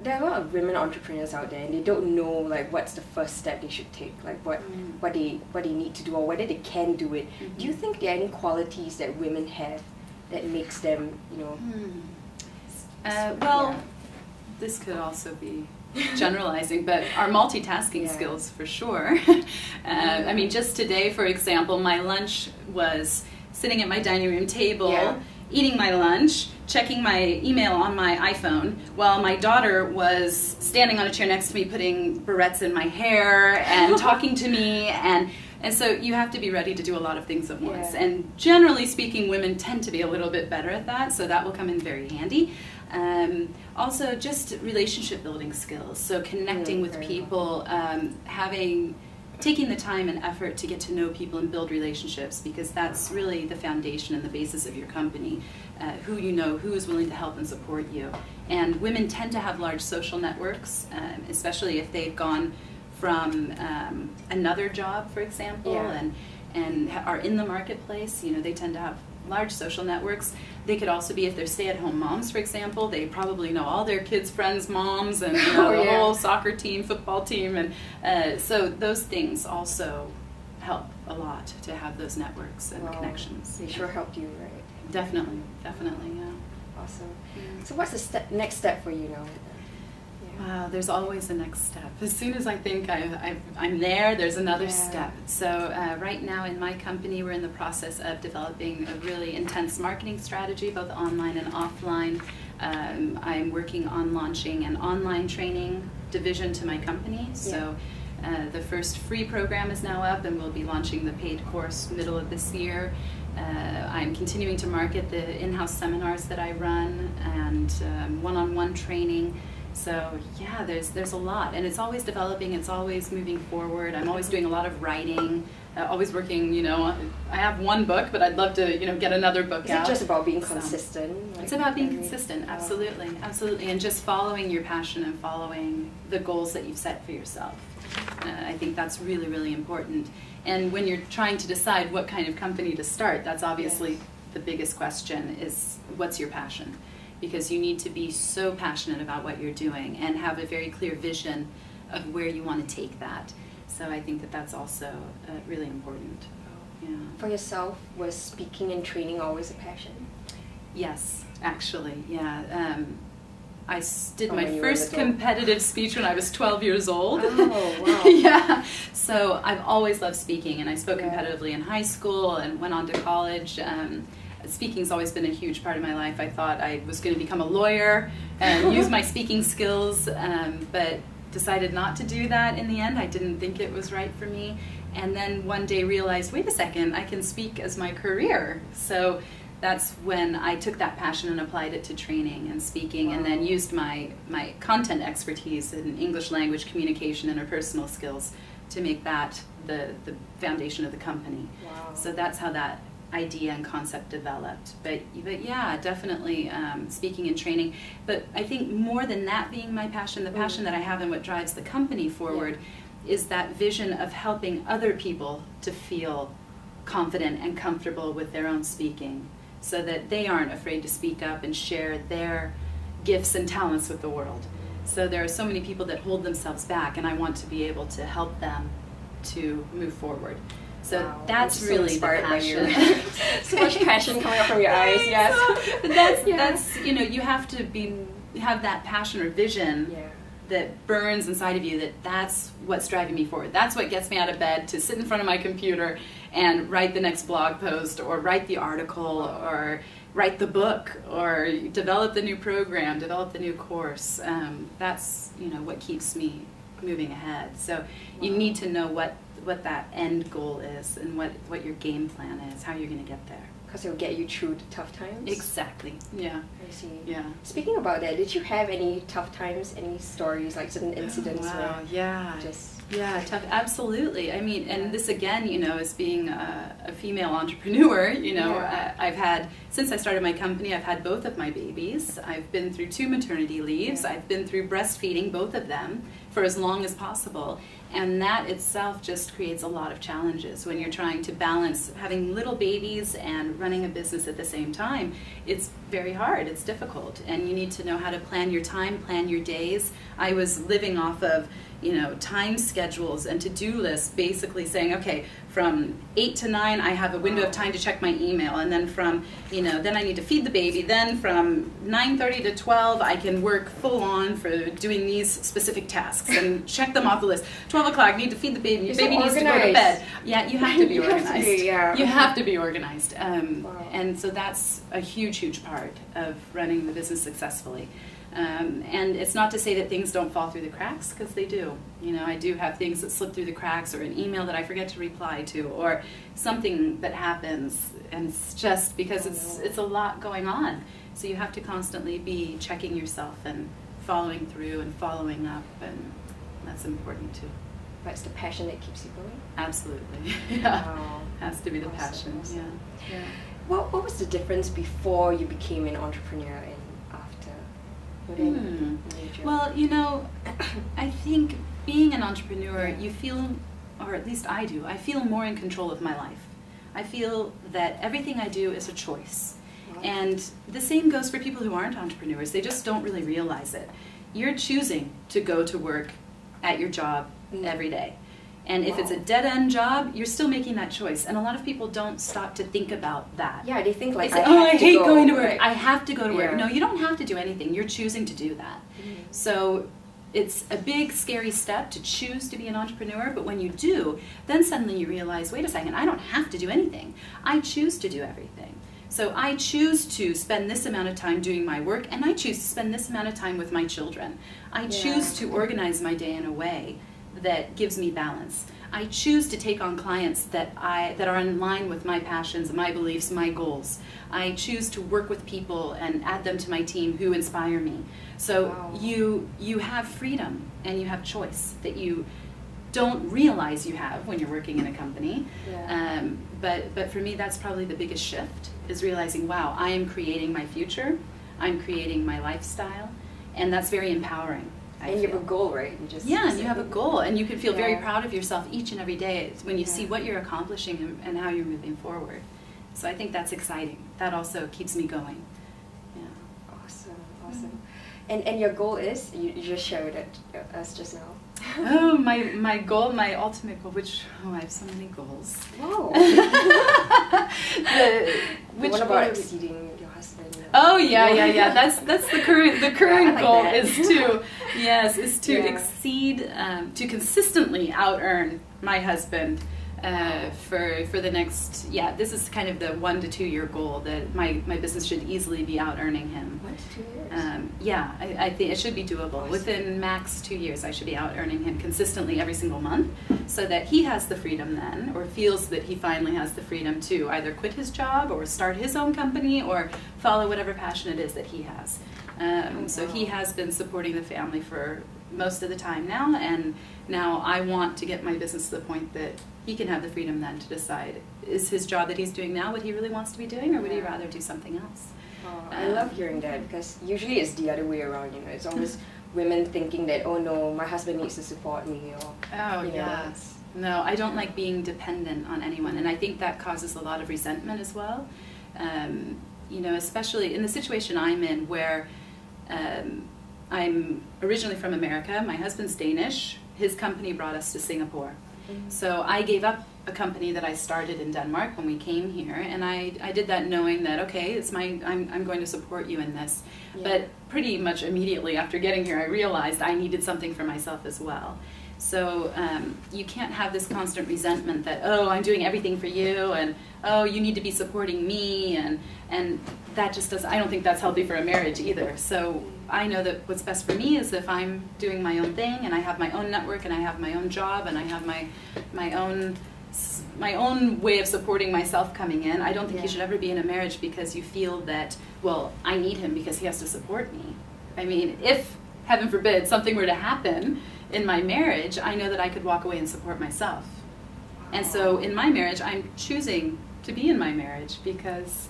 there are a lot of women entrepreneurs out there, and they don't know like what's the first step they should take, like what they need to do, or whether they can do it. Do you think there are any qualities that women have that makes them, you know? Well, this could also be generalizing, but our multitasking skills for sure. I mean, just today, for example, my lunch was sitting at my dining room table, eating my lunch, checking my email on my iPhone, while my daughter was standing on a chair next to me putting barrettes in my hair and talking to me, and so you have to be ready to do a lot of things at once. And generally speaking, women tend to be a little bit better at that, so that will come in very handy. Also, just relationship building skills, so connecting with people, taking the time and effort to get to know people and build relationships, because that's really the foundation and the basis of your company. Who you know, who is willing to help and support you. And women tend to have large social networks, especially if they've gone from another job, for example, and are in the marketplace. You know, they tend to have large social networks. They could also be, if they're stay-at-home moms, for example, they probably know all their kids' friends' moms and you know, the whole soccer team, football team, and so those things also help a lot to have those networks and connections. They sure helped you, right? Definitely, definitely, yeah. Awesome. So what's the next step for you now? Wow, there's always a next step. As soon as I think I'm there, there's another step. So right now in my company, we're in the process of developing a really intense marketing strategy, both online and offline. I'm working on launching an online training division to my company. So the first free program is now up, and we'll be launching the paid course middle of this year. I'm continuing to market the in-house seminars that I run and one-on-one training. So yeah, there's a lot, and it's always developing, it's always moving forward. I'm always doing a lot of writing, always working, you know, I have one book, but I'd love to, you know, get another book out. Is it just about being consistent? It's about being consistent, absolutely, absolutely, and just following your passion and following the goals that you've set for yourself. I think that's really, really important. And when you're trying to decide what kind of company to start, that's obviously the biggest question is, what's your passion? Because you need to be so passionate about what you're doing and have a very clear vision of where you want to take that. So I think that that's also really important. Yeah. For yourself, was speaking and training always a passion? Yes, actually, yeah. I did my first competitive speech when I was 12 years old. Oh, wow. Yeah. So I've always loved speaking, and I spoke competitively in high school and went on to college. Speaking's always been a huge part of my life. I thought I was going to become a lawyer and use my speaking skills, but decided not to do that in the end. I didn't think it was right for me. And then one day realized, wait a second, I can speak as my career. So that's when I took that passion and applied it to training and speaking, and then used my content expertise in English language communication and interpersonal skills to make that the foundation of the company. So that's how that idea and concept developed. But yeah, definitely speaking and training. But I think more than that being my passion, the passion that I have and what drives the company forward is that vision of helping other people to feel confident and comfortable with their own speaking, so that they aren't afraid to speak up and share their gifts and talents with the world. So there are so many people that hold themselves back, and I want to be able to help them to move forward. So that's really the passion. So much passion coming up from your eyes. Yes. But that's you know, you have to have that passion or vision that burns inside of you, that's what's driving me forward. That's what gets me out of bed to sit in front of my computer and write the next blog post, or write the article, or write the book, or develop the new program, develop the new course. That's, you know, what keeps me moving ahead. So you need to know what that end goal is and what your game plan is, how you're going to get there. Because it will get you through the tough times? Exactly, yeah. I see. Yeah. Speaking about that, did you have any tough times, any stories, like certain incidents? Wow, yeah. Just tough, absolutely. I mean, and this again, you know, as being a female entrepreneur, you know, I've had, since I started my company, I've had both of my babies. I've been through 2 maternity leaves. I've been through breastfeeding, both of them, for as long as possible. And that itself just creates a lot of challenges when you're trying to balance having little babies and running a business at the same time. It's very hard, it's difficult, and you need to know how to plan your time, plan your days. I was living off of, you know, time schedules and to-do lists, basically saying, okay, from 8 to 9 I have a window of time to check my email, and then from, you know, then I need to feed the baby, then from 9:30 to 12 I can work full on for doing these specific tasks and check them off the list. 12 o'clock, need to feed the baby, your baby needs to go to bed. Yeah, you have to be organized. You have to be organized. And so that's a huge, huge part of running the business successfully. And it's not to say that things don't fall through the cracks, because they do. You know, I do have things that slip through the cracks, or an email that I forget to reply to, or something that happens, and it's just because it's a lot going on. So you have to constantly be checking yourself and following through and following up, and that's important too. But it's the passion that keeps you going? Absolutely. Yeah. Wow. Has to be the passion. Awesome. Yeah. What was the difference before you became an entrepreneur and after? Well, you know, I think being an entrepreneur, you feel, or at least I do, I feel more in control of my life. I feel that everything I do is a choice. Wow. And the same goes for people who aren't entrepreneurs. They just don't really realize it. You're choosing to go to work at your job every day. And if it's a dead-end job, you're still making that choice. And a lot of people don't stop to think about that. Yeah, they think like, they say, I hate going to work. Right. I have to go to work. Yeah. No, you don't have to do anything. You're choosing to do that. So it's a big, scary step to choose to be an entrepreneur. But when you do, then suddenly you realize, wait a second, I don't have to do anything. I choose to do everything. So I choose to spend this amount of time doing my work, and I choose to spend this amount of time with my children. I choose to organize my day in a way that gives me balance. I choose to take on clients that are in line with my passions, my beliefs, my goals. I choose to work with people and add them to my team who inspire me. So you have freedom and you have choice that you don't realize you have when you're working in a company. But for me, that's probably the biggest shift, is realizing, wow, I am creating my future, I'm creating my lifestyle, and that's very empowering. And you have a goal, right? And you have a goal, and you can feel very proud of yourself each and every day when you see what you're accomplishing and how you're moving forward. So I think that's exciting. That also keeps me going. Yeah. Awesome, awesome. And your goal is, you just shared it us just now. Oh, my goal, my ultimate goal, I have so many goals. Wow. What about exceeding your husband? Oh yeah. That's the current goal that. is to exceed, to consistently out-earn my husband for the next, this is kind of the 1 to 2 year goal, that my business should easily be out-earning him. 1 to 2 years? I think it should be doable. Awesome. Within max 2 years, I should be out-earning him consistently every single month, so that he has the freedom then, or feels that he finally has the freedom to either quit his job or start his own company or follow whatever passion it is that he has. So he has been supporting the family for most of the time now, and now I want to get my business to the point that he can have the freedom then to decide, is his job that he's doing now what he really wants to be doing, or would he rather do something else? I love hearing that, because usually it's the other way around, you know, it's always women thinking that, oh no, my husband needs to support me, or, No, I don't like being dependent on anyone, and I think that causes a lot of resentment as well. You know, especially in the situation I'm in, where I'm originally from America, my husband's Danish, his company brought us to Singapore. So I gave up a company that I started in Denmark when we came here, and I did that knowing that, okay, I'm going to support you in this. But pretty much immediately after getting here, I realized I needed something for myself as well. So you can't have this constant resentment that, oh, I'm doing everything for you, and oh, you need to be supporting me, and that just doesn't, I don't think that's healthy for a marriage either. So I know that what's best for me is if I'm doing my own thing, and I have my own network, and I have my own job, and I have my own way of supporting myself coming in. I don't think you should ever be in a marriage because you feel that, well, I need him because he has to support me. I mean, if, heaven forbid, something were to happen in my marriage, I know that I could walk away and support myself. And so in my marriage, I'm choosing to be in my marriage because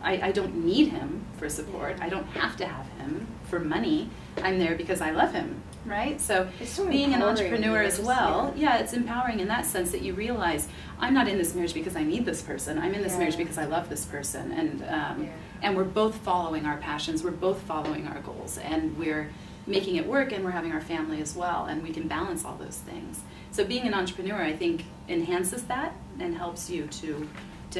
I don't need him for support. I don't have to have him for money. I'm there because I love him right? So, it's so being an empowering, entrepreneur as just- well, yeah, it's empowering in that sense that you realize, I'm not in this marriage because I need this person. I'm in this marriage because I love this person, and we're both following our passions. We're both following our goals, and we're making it work, and we're having our family as well, and we can balance all those things. So being an entrepreneur, I think, enhances that and helps you to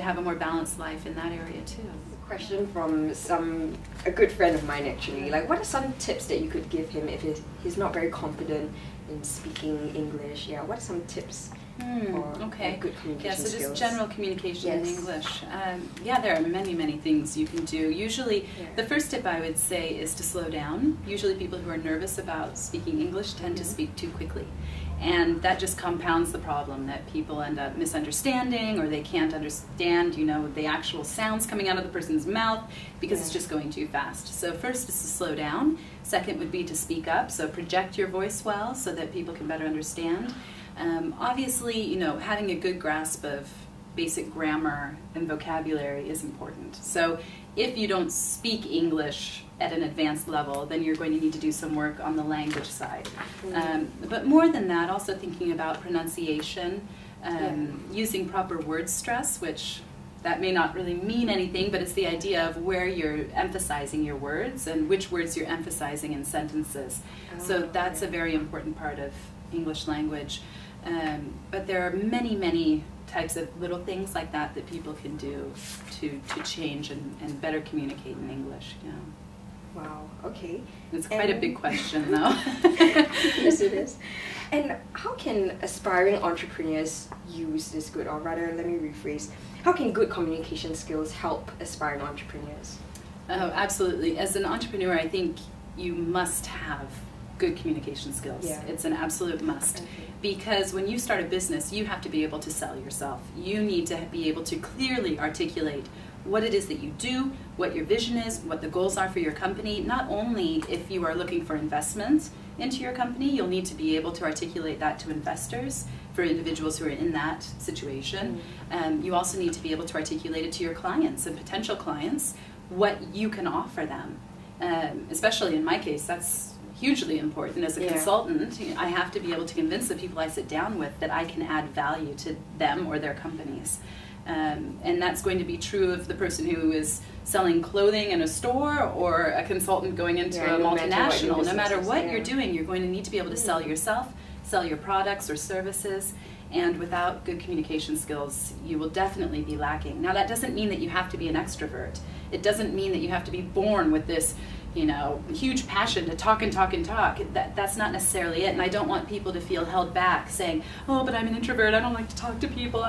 have a more balanced life in that area too. Question from a good friend of mine actually. Like, what are some tips that you could give him if he's not very confident in speaking English? Yeah, what are some tips for good communication so skills? just general communication in English. There are many things you can do. Usually, the first tip I would say is to slow down. Usually people who are nervous about speaking English tend to speak too quickly. And that just compounds the problem that people end up misunderstanding, or they can't understand, the actual sounds coming out of the person's mouth because it's just going too fast. So first is to slow down. Second would be to speak up, so project your voice well so that people can better understand. Obviously, having a good grasp of basic grammar and vocabulary is important. So if you don't speak English at an advanced level, then you're going to need to do some work on the language side. But more than that, also thinking about pronunciation, using proper word stress, which that may not really mean anything, but it's the idea of where you're emphasizing your words and which words you're emphasizing in sentences. So that's a very important part of English language. But there are many types of little things like that that people can do to change and better communicate in English. Wow, okay. It's quite a big question, though. Yes, it is. And how can aspiring entrepreneurs use this good, or rather, let me rephrase, how can good communication skills help aspiring entrepreneurs? Oh, absolutely. As an entrepreneur, I think you must have good communication skills. Yeah. It's an absolute must. Okay. Because when you start a business, you have to be able to sell yourself. You need to be able to clearly articulate what it is that you do, what your vision is, what the goals are for your company. Not only if you are looking for investments into your company, you'll need to be able to articulate that to investors, for individuals who are in that situation. You also need to be able to articulate it to your clients and potential clients, what you can offer them. Especially in my case, that's hugely important. As a consultant, I have to be able to convince the people I sit down with that I can add value to them or their companies. And that's going to be true of the person who is selling clothing in a store or a consultant going into a multinational. No matter what you're doing, you're going to need to be able to sell yourself, sell your products or services, and without good communication skills, you will definitely be lacking. Now, that doesn't mean that you have to be an extrovert. It doesn't mean that you have to be born with this, huge passion to talk and talk and talk. That's not necessarily it, and I don't want people to feel held back saying, oh, but I'm an introvert, I don't like to talk to people,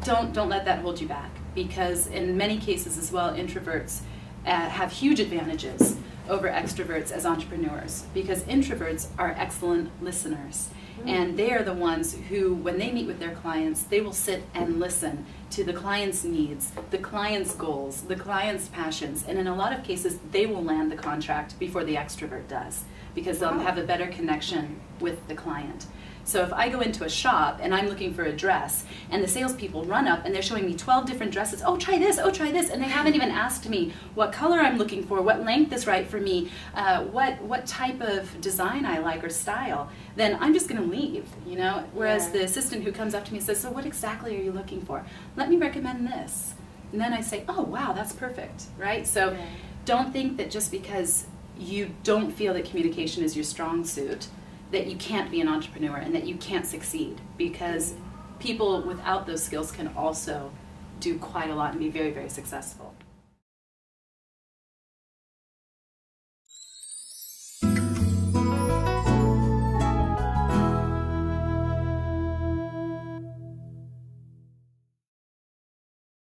Don't let that hold you back, because in many cases as well, introverts have huge advantages over extroverts as entrepreneurs, because introverts are excellent listeners. And they are the ones who, when they meet with their clients, they will sit and listen to the client's needs, the client's goals, the client's passions, and in a lot of cases, they will land the contract before the extrovert does, because they'll have a better connection with the client. So if I go into a shop and I'm looking for a dress, and the salespeople run up and they're showing me 12 different dresses, oh try this, and they haven't even asked me what color I'm looking for, what length is right for me, what type of design I like or style, then I'm just going to leave, Whereas the assistant who comes up to me and says, so what exactly are you looking for? Let me recommend this. And then I say, oh wow, that's perfect, right? So don't think that just because you don't feel that communication is your strong suit, that you can't be an entrepreneur and that you can't succeed, because people without those skills can also do quite a lot and be very, very successful.